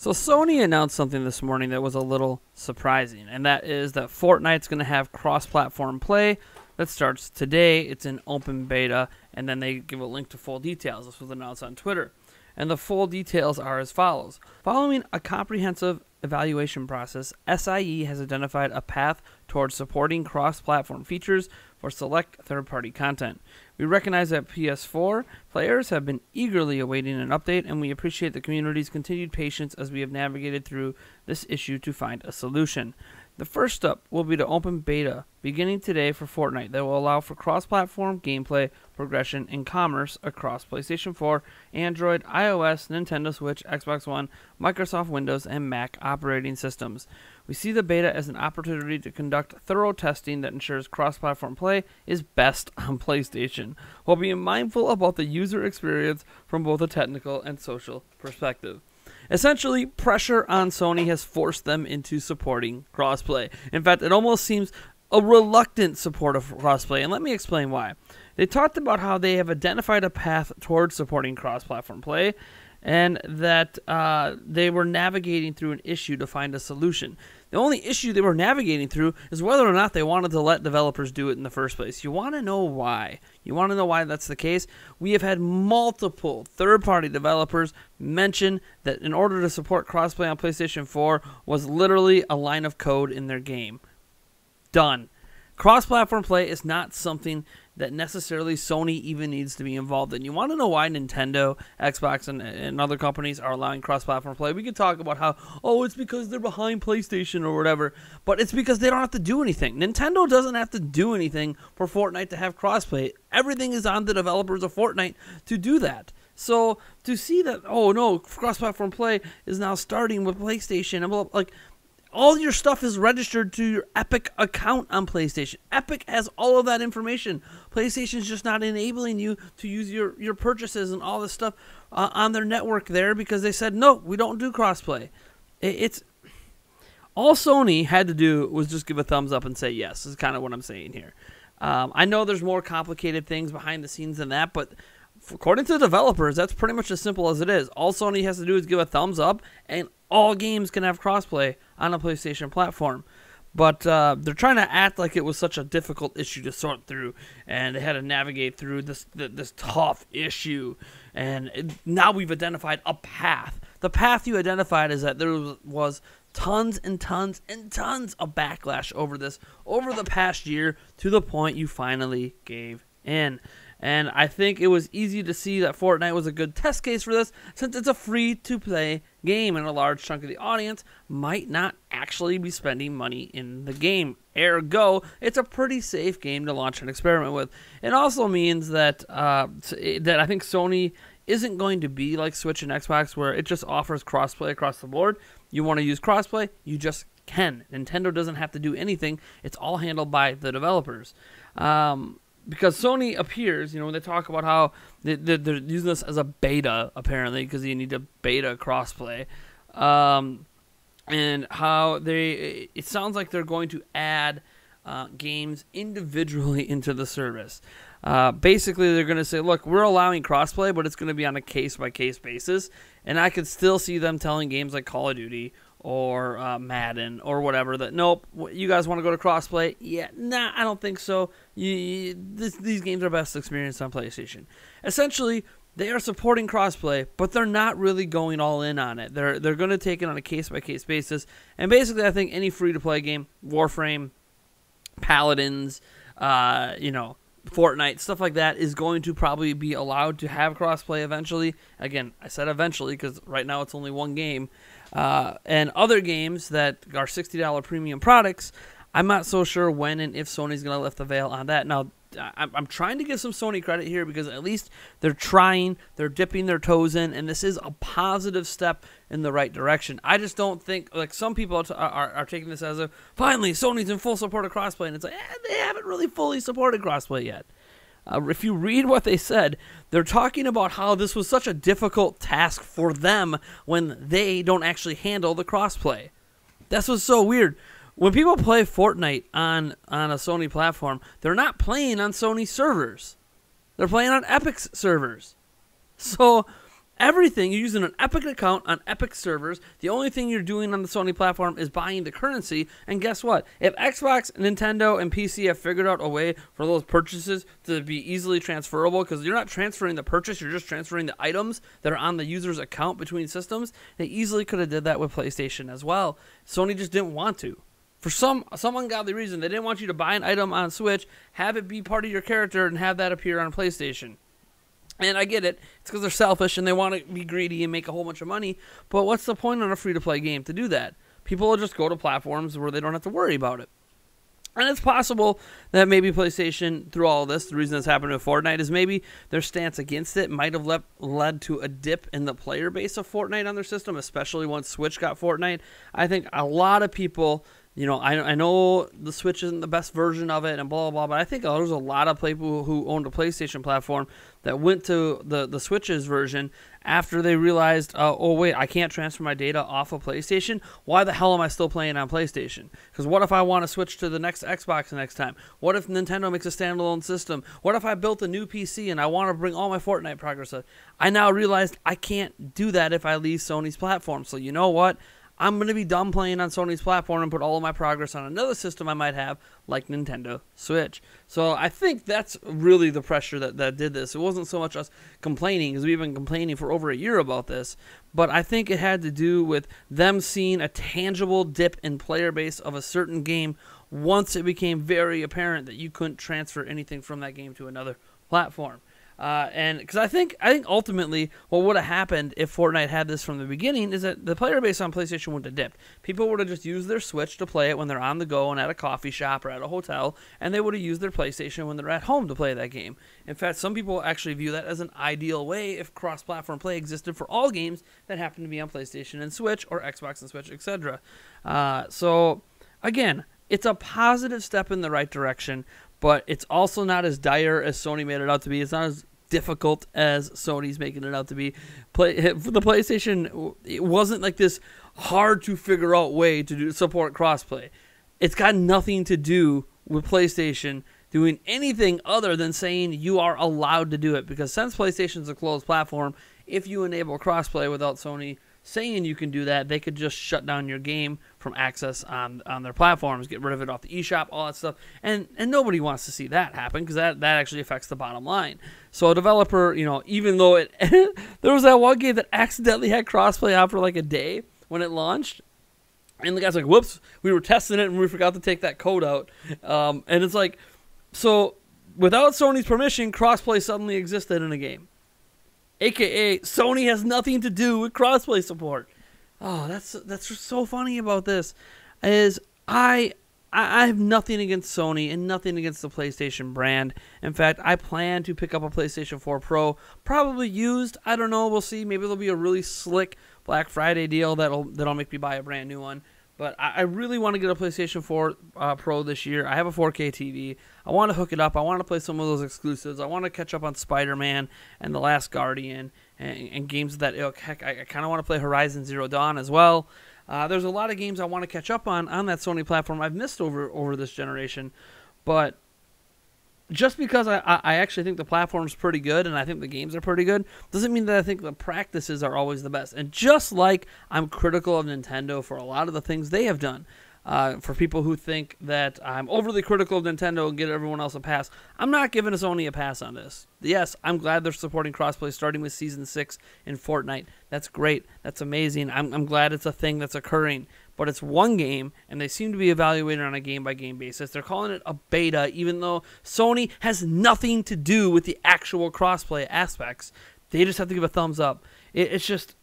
So Sony announced something this morning that was a little surprising, and that is that Fortnite's going to have cross-platform play that starts today. It's in open beta, and then they give a link to full details. This was announced on Twitter. And the full details are as follows. Following a comprehensive evaluation process, SIE has identified a path towards supporting cross-platform features for select third-party content. We recognize that PS4 players have been eagerly awaiting an update, and we appreciate the community's continued patience as we have navigated through this issue to find a solution. The first step will be to open beta beginning today for Fortnite that will allow for cross-platform gameplay, progression, and commerce across PlayStation 4, Android, iOS, Nintendo Switch, Xbox One, Microsoft Windows, and Mac operating systems. We see the beta as an opportunity to conduct thorough testing that ensures cross-platform play is best on PlayStation, while being mindful about the user experience from both a technical and social perspective. Essentially, pressure on Sony has forced them into supporting crossplay. In fact, it almost seems a reluctant support of crossplay, and let me explain why. They talked about how they have identified a path towards supporting cross-platform play, and that they were navigating through an issue to find a solution. The only issue they were navigating through is whether or not they wanted to let developers do it in the first place. You want to know why? You want to know why that's the case? We have had multiple third-party developers mention that in order to support crossplay on PlayStation 4 was literally a line of code in their game. Done. Cross-platform play is not something that necessarily Sony even needs to be involved in. You want to know why Nintendo, Xbox, and other companies are allowing cross-platform play? We could talk about how, it's because they're behind PlayStation or whatever, but it's because they don't have to do anything. Nintendo doesn't have to do anything for Fortnite to have crossplay. Everything is on the developers of Fortnite to do that. So to see that, cross-platform play is now starting with PlayStation, and all your stuff is registered to your Epic account on PlayStation. Epic has all of that information. PlayStation's just not enabling you to use your purchases and all this stuff on their network there because they said, no, we don't do crossplay. It's all Sony had to do was just give a thumbs up and say yes. This is kind of what I'm saying here. I know there's more complicated things behind the scenes than that, but according to the developers, that's pretty much as simple as it is. All Sony has to do is give a thumbs up, and all games can have crossplay on a PlayStation platform. But they're trying to act like it was such a difficult issue to sort through, and they had to navigate through this tough issue. And now we've identified a path. The path you identified is that there was tons and tons and tons of backlash over this over the past year to the point you finally gave in. And I think it was easy to see that Fortnite was a good test case for this, since it's a free-to-play game, and a large chunk of the audience might not actually be spending money in the game. Ergo, it's a pretty safe game to launch an experiment with. It also means that I think Sony isn't going to be like Switch and Xbox, where it just offers crossplay across the board. You want to use crossplay, you just can. Nintendo doesn't have to do anything. It's all handled by the developers. Because Sony appears, when they talk about how they're using this as a beta, apparently, because you need to beta crossplay, and how it sounds like they're going to add games individually into the service. Basically, they're going to say, look, we're allowing crossplay, but it's going to be on a case-by-case basis, and I could still see them telling games like Call of Duty or Madden or whatever that, nope, you guys want to go to crossplay? Yeah, nah, I don't think so. These games are best experienced on PlayStation. Essentially, they are supporting crossplay, but they're not really going all in on it. They're going to take it on a case-by-case basis, and basically I think any free-to-play game, Warframe, Paladins, Fortnite, stuff like that, is going to probably be allowed to have crossplay eventually. Again, I said eventually because right now it's only one game. And other games that are $60 premium products, I'm not so sure when and if Sony's going to lift the veil on that. Now, I'm trying to give some Sony credit here because at least they're trying, they're dipping their toes in, and this is a positive step in the right direction. I just don't think, like some people are taking this as finally, Sony's in full support of crossplay, and it's like, they haven't really fully supported crossplay yet. If you read what they said, they're talking about how this was such a difficult task for them when they don't actually handle the crossplay. That's what's so weird. When people play Fortnite on a Sony platform, they're not playing on Sony servers. They're playing on Epic's servers. So Everything, you're using an Epic account on Epic servers. The only thing you're doing on the Sony platform is buying the currency. And guess what? If Xbox, Nintendo, and PC have figured out a way for those purchases to be easily transferable, because you're not transferring the purchase, you're just transferring the items that are on the user's account between systems, they easily could have did that with PlayStation as well. Sony just didn't want to. For some ungodly reason, they didn't want you to buy an item on Switch, have it be part of your character, and have that appear on PlayStation. And I get it. It's because they're selfish and they want to be greedy and make a whole bunch of money. But what's the point on a free-to-play game to do that? People will just go to platforms where they don't have to worry about it. And it's possible that maybe PlayStation, through all of this, the reason this happened with Fortnite is maybe their stance against it might have led to a dip in the player base of Fortnite on their system, especially once Switch got Fortnite. I think a lot of people, you know, I know the Switch isn't the best version of it and blah, blah, blah, but I think there's a lot of people who owned a PlayStation platform that went to the Switch's version after they realized, oh, wait, I can't transfer my data off of PlayStation. Why the hell am I still playing on PlayStation? Because what if I want to switch to the next Xbox the next time? What if Nintendo makes a standalone system? What if I built a new PC and I want to bring all my Fortnite progress up? I now realized I can't do that if I leave Sony's platform. So you know what? I'm going to be done playing on Sony's platform and put all of my progress on another system I might have, like Nintendo Switch. So I think that's really the pressure that did this. It wasn't so much us complaining, because we've been complaining for over a year about this, but I think it had to do with them seeing a tangible dip in player base of a certain game once it became very apparent that you couldn't transfer anything from that game to another platform. And because I think ultimately what would have happened if Fortnite had this from the beginning is that the player base on PlayStation would have dipped. People would have just used their Switch to play it when they're on the go and at a coffee shop or at a hotel, and they would have used their PlayStation when they're at home to play that game. In fact, some people actually view that as an ideal way if cross-platform play existed for all games that happen to be on PlayStation and Switch or Xbox and Switch, etc. So again, it's a positive step in the right direction, but it's also not as dire as Sony made it out to be. It's not as difficult as Sony's making it out to be. For the PlayStation, it wasn't like this hard to figure out way to support crossplay. It's got nothing to do with PlayStation doing anything other than saying you are allowed to do it. Because since PlayStation's a closed platform, if you enable crossplay without Sony saying you can do that, they could just shut down your game from access on their platforms, get rid of it off the eShop, all that stuff. And nobody wants to see that happen, because that actually affects the bottom line. So a developer, you know, even though it there was that one game that accidentally had crossplay out for like a day when it launched, and the guy's like, whoops, we were testing it and we forgot to take that code out. And it's like, so without Sony's permission, crossplay suddenly existed in a game. AKA, Sony has nothing to do with crossplay support. Oh, that's what's so funny about this, is I have nothing against Sony and nothing against the PlayStation brand. In fact, I plan to pick up a PlayStation 4 Pro, probably used. I don't know. We'll see. Maybe there'll be a really slick Black Friday deal that'll make me buy a brand new one. But I really want to get a PlayStation 4 Pro this year. I have a 4K TV. I want to hook it up. I want to play some of those exclusives. I want to catch up on Spider-Man and The Last Guardian and games of that ilk. Heck, I kind of want to play Horizon Zero Dawn as well. There's a lot of games I want to catch up on that Sony platform I've missed over this generation. But just because I actually think the platform's pretty good and I think the games are pretty good doesn't mean that I think the practices are always the best. And just like I'm critical of Nintendo for a lot of the things they have done, for people who think that I'm overly critical of Nintendo and give everyone else a pass, I'm not giving Sony a pass on this. Yes, I'm glad they're supporting crossplay starting with Season 6 in Fortnite. That's great. That's amazing. I'm glad it's a thing that's occurring. But it's one game, and they seem to be evaluated on a game-by-game basis. They're calling it a beta, even though Sony has nothing to do with the actual crossplay aspects. They just have to give a thumbs up. It's just,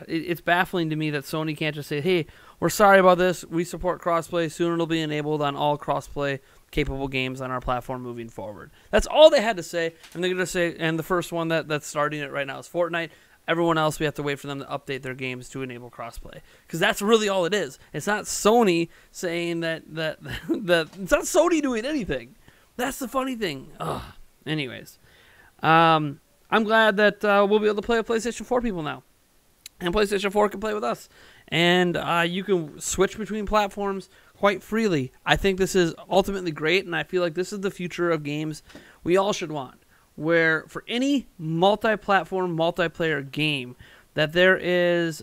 it's baffling to me that Sony can't just say, hey, we're sorry about this. We support crossplay. Soon it'll be enabled on all crossplay-capable games on our platform moving forward. That's all they had to say. And they're going to say, and the first one that's starting it right now is Fortnite. Everyone else, we have to wait for them to update their games to enable crossplay, because that's really all it is. It's not Sony saying that it's not Sony doing anything. That's the funny thing. Ugh. Anyways, I'm glad that we'll be able to play with PlayStation 4 people now, and PlayStation 4 can play with us, and you can switch between platforms quite freely. I think this is ultimately great, and I feel like this is the future of games we all should want. where for any multi-platform, multiplayer game, that there is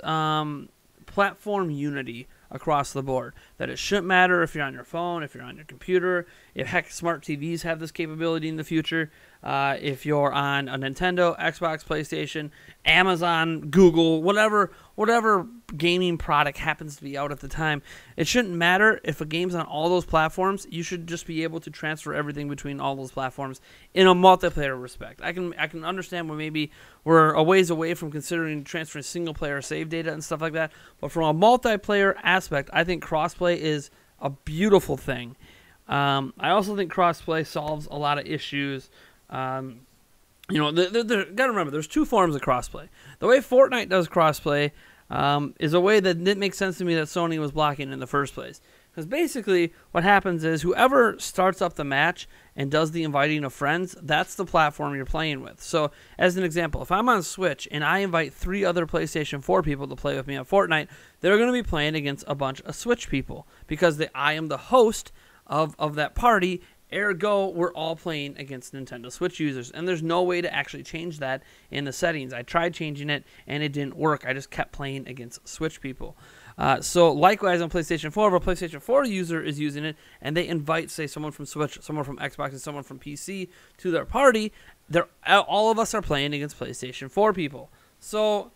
platform unity across the board. That it shouldn't matter if you're on your phone, if you're on your computer, if heck, smart TVs have this capability in the future. If you're on a Nintendo, Xbox, PlayStation, Amazon, Google, whatever gaming product happens to be out at the time, it shouldn't matter if a game's on all those platforms. You should just be able to transfer everything between all those platforms in a multiplayer respect. I can understand where maybe we're a ways away from considering transferring single player save data and stuff like that, but from a multiplayer aspect, I think crossplay is a beautiful thing. I also think crossplay solves a lot of issues. Gotta remember, there's two forms of crossplay. The way Fortnite does crossplay is a way that didn't make sense to me that Sony was blocking in the first place. Because basically what happens is whoever starts up the match and does the inviting of friends, that's the platform you're playing with. So as an example, if I'm on Switch and I invite 3 other PlayStation 4 people to play with me on Fortnite, they're going to be playing against a bunch of Switch people because I am the host of that party. Ergo, we're all playing against Nintendo Switch users, and there's no way to actually change that in the settings. I tried changing it, and it didn't work. I just kept playing against Switch people. So likewise on PlayStation 4, if a PlayStation 4 user is using it, and they invite, say, someone from Switch, someone from Xbox, and someone from PC to their party, all of us are playing against PlayStation 4 people. So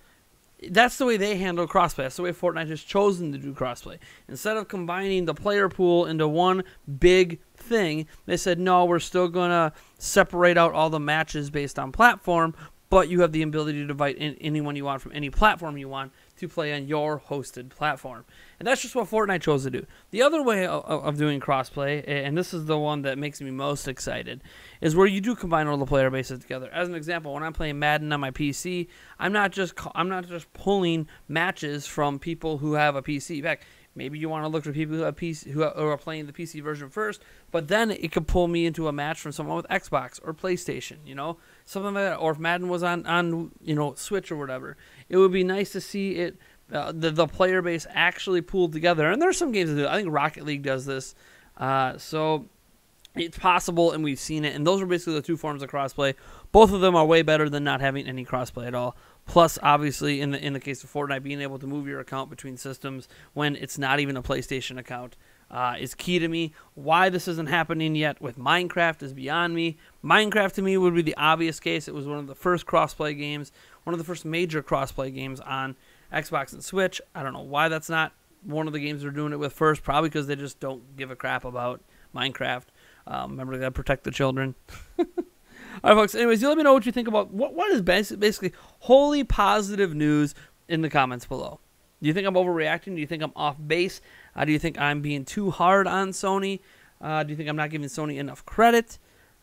that's the way they handle crossplay. That's the way Fortnite has chosen to do crossplay. Instead of combining the player pool into one big thing, they said, no, we're still going to separate out all the matches based on platform, but you have the ability to invite anyone you want from any platform you want to play on your hosted platform. And that's just what Fortnite chose to do. The other way of doing crossplay, and this is the one that makes me most excited, is where you do combine all the player bases together. As an example, when I'm playing Madden on my PC, I'm not just pulling matches from people who have a PC. Heck, maybe you want to look for people who have PC, who are playing the PC version first, but then it could pull me into a match from someone with Xbox or PlayStation, something like that. Or if Madden was on Switch or whatever, it would be nice to see it. The player base actually pooled together, and there's some games that do it. I think Rocket League does this, so it's possible, and we've seen it. And those are basically the two forms of crossplay. Both of them are way better than not having any crossplay at all. Plus, obviously, in the case of Fortnite, being able to move your account between systems when it's not even a PlayStation account is key to me. Why this isn't happening yet with Minecraft is beyond me. Minecraft, to me, would be the obvious case. It was one of the first crossplay games, one of the first major crossplay games on Xbox and Switch. I don't know why that's not one of the games they're doing it with first. Probably because they just don't give a crap about Minecraft. Remember, they gotta protect the children. All right, folks. Anyways, you let me know what you think about what is basically wholly positive news in the comments below. Do you think I'm overreacting? Do you think I'm off base? Do you think I'm being too hard on Sony? Do you think I'm not giving Sony enough credit?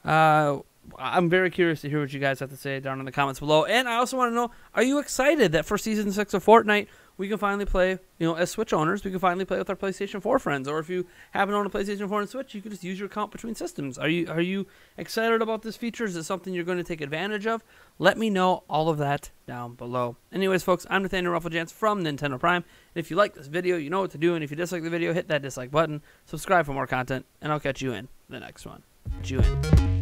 I'm very curious to hear what you guys have to say down in the comments below. And I also want to know, are you excited that for Season 6 of Fortnite, we can finally play, as Switch owners, we can finally play with our PlayStation 4 friends. Or if you happen to own a PlayStation 4 and Switch, you can just use your account between systems. Are you excited about this feature? Is it something you're going to take advantage of? Let me know all of that down below. Anyways, folks, I'm Nathaniel Rufflejans from Nintendo Prime. And if you like this video, you know what to do. And if you dislike the video, hit that dislike button. Subscribe for more content. And I'll catch you in the next one. Catch you in.